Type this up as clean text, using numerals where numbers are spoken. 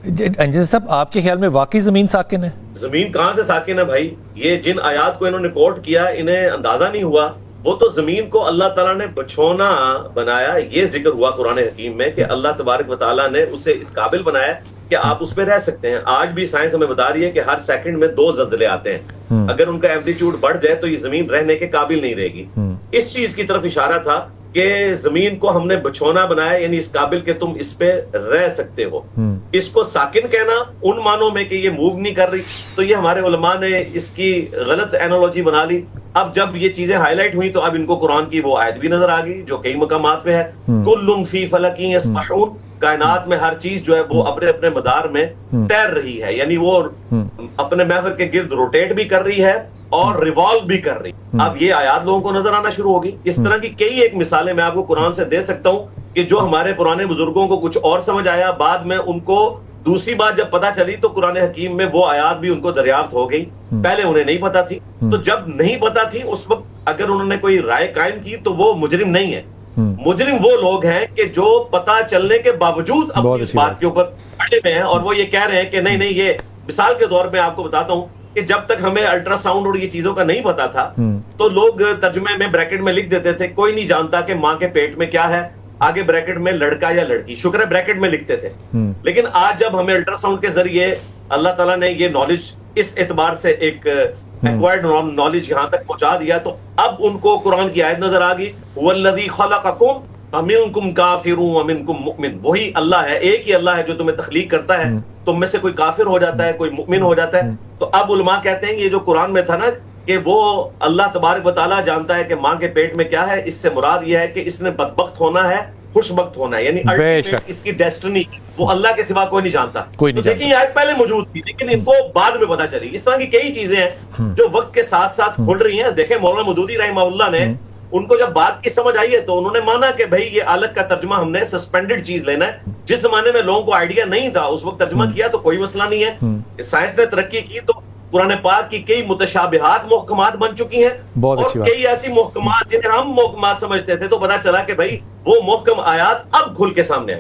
انجز صاحب آپ کے خیال میں واقعی زمین ساکن ہے؟ زمین کہاں سے ساکن ہے بھائی؟ یہ جن آیات کو انہوں نے کوٹ کیا انہیں اندازہ نہیں ہوا. وہ تو زمین کو اللہ تعالیٰ نے بچھونا بنایا. یہ ذکر ہوا قرآن حکیم میں کہ اللہ تبارک و تعالیٰ نے اسے اس قابل بنایا کہ آپ اس پہ رہ سکتے ہیں. آج بھی سائنس ہمیں بتا رہی ہے کہ ہر سیکنڈ میں 2 زلزلے آتے ہیں. اگر ان کا ایمپلیٹیوڈ بڑھ جائے تو یہ زمین رہنے کے قابل نہیں رہے گی. اس چیز کی طرف اشارہ تھا کہ زمین کو ہم نے بچھونا بنایا، یعنی اس قابل کہ تم اس پہ رہ سکتے ہو. اس کو ساکن کہنا ان معنوں میں کہ یہ موو نہیں کر رہی، تو یہ ہمارے علماء نے اس کی غلط اینالوجی بنا لی. اب جب یہ چیزیں ہائی لائٹ ہوئی تو اب ان کو قرآن کی وہ آیت بھی نظر آ گئی جو کئی مقامات پہ ہے، کل فی فلک یسبحون. کائنات میں ہر چیز جو ہے وہ اپنے اپنے مدار میں تیر رہی ہے، یعنی وہ اپنے محور کے گرد روٹیٹ بھی کر رہی ہے اور ریوالو بھی کر رہی. اب یہ آیات لوگوں کو نظر آنا شروع ہوگی. اس طرح کی کئی ایک مثالیں میں آپ کو قرآن سے دے سکتا ہوں کہ جو ہمارے پرانے بزرگوں کو کچھ اور سمجھ آیا، بعد میں ان کو دوسری بات جب پتا چلی تو قرآن حکیم میں وہ آیات بھی ان کو دریافت ہو گئی. پہلے انہیں نہیں پتا تھی، تو جب نہیں پتا تھی اس وقت اگر انہوں نے کوئی رائے قائم کی تو وہ مجرم نہیں ہے. مجرم وہ لوگ ہیں کہ جو پتا چلنے کے باوجود اب اس بات کے اوپر اڑے ہوئے ہیں اور وہ یہ کہہ رہے ہیں کہ نہیں یہ مثال کے طور میں آپ کو بتاتا ہوں کہ جب تک ہمیں الٹرا ساؤنڈ اور یہ چیزوں کا نہیں پتا تھا تو لوگ ترجمے میں بریکٹ میں لکھ دیتے تھے کوئی نہیں جانتا کہ ماں کے پیٹ میں کیا ہے، آگے بریکٹ میں لڑکا یا لڑکی، شکر ہے بریکٹ میں لکھتے تھے. لیکن آج جب ہمیں الٹرا ساؤنڈ کے ذریعے اللہ تعالیٰ نے یہ نالج اس اعتبار سے ایک ایکوائرڈ نالج یہاں تک پہنچا دیا تو اب ان کو قرآن کی آیت نظر آ گئی، وَالَّذِي خَلَقَكُمْ فَمِنْكُمْ كَافِرٌ وَمِنْكُمْ مُؤْمِنٌ. وہی اللہ ہے، ایک ہی اللہ ہے جو تمہیں تخلیق کرتا ہے. تم میں سے کوئی کافر ہو جاتا ہے، کوئی مؤمن ہو جاتا ہے. تو اب علماء کہتے ہیں یہ جو قرآن میں تھا نا کہ وہ اللہ تبارک و تعالیٰ جانتا ہے کہ ماں کے پیٹ میں کیا ہے، اس سے مراد یہ ہے کہ اس نے بدبخت ہونا ہے، خوش بخت ہونا ہے، یعنی الٹیمیٹ اس کی ڈیسٹنی وہ اللہ کے سوا کوئی نہیں جانتا. تو دیکھیں یہ آیت پہلے موجود تھی لیکن ان کو بعد میں پتا چلی. اس طرح کی کئی چیزیں ہیں جو وقت کے ساتھ ساتھ کھل رہی ہیں. دیکھیں مولانا مودودی رحمہ اللہ نے ان کو جب بات کی سمجھ آئی ہے تو انہوں نے مانا کہ بھائی یہ آلت کا ترجمہ ہم نے سسپینڈڈ چیز لینا ہے. جس زمانے میں لوگوں کو آئیڈیا نہیں تھا اس وقت ترجمہ کیا تو کوئی مسئلہ نہیں ہے. سائنس نے ترقی کی تو قرآن پاک کی کئی متشابہات محکمات بن چکی ہیں اور کئی ایسی محکمات جنہیں ہم محکمات سمجھتے تھے تو پتا چلا کہ بھائی وہ محکم آیات اب کھل کے سامنے آئے.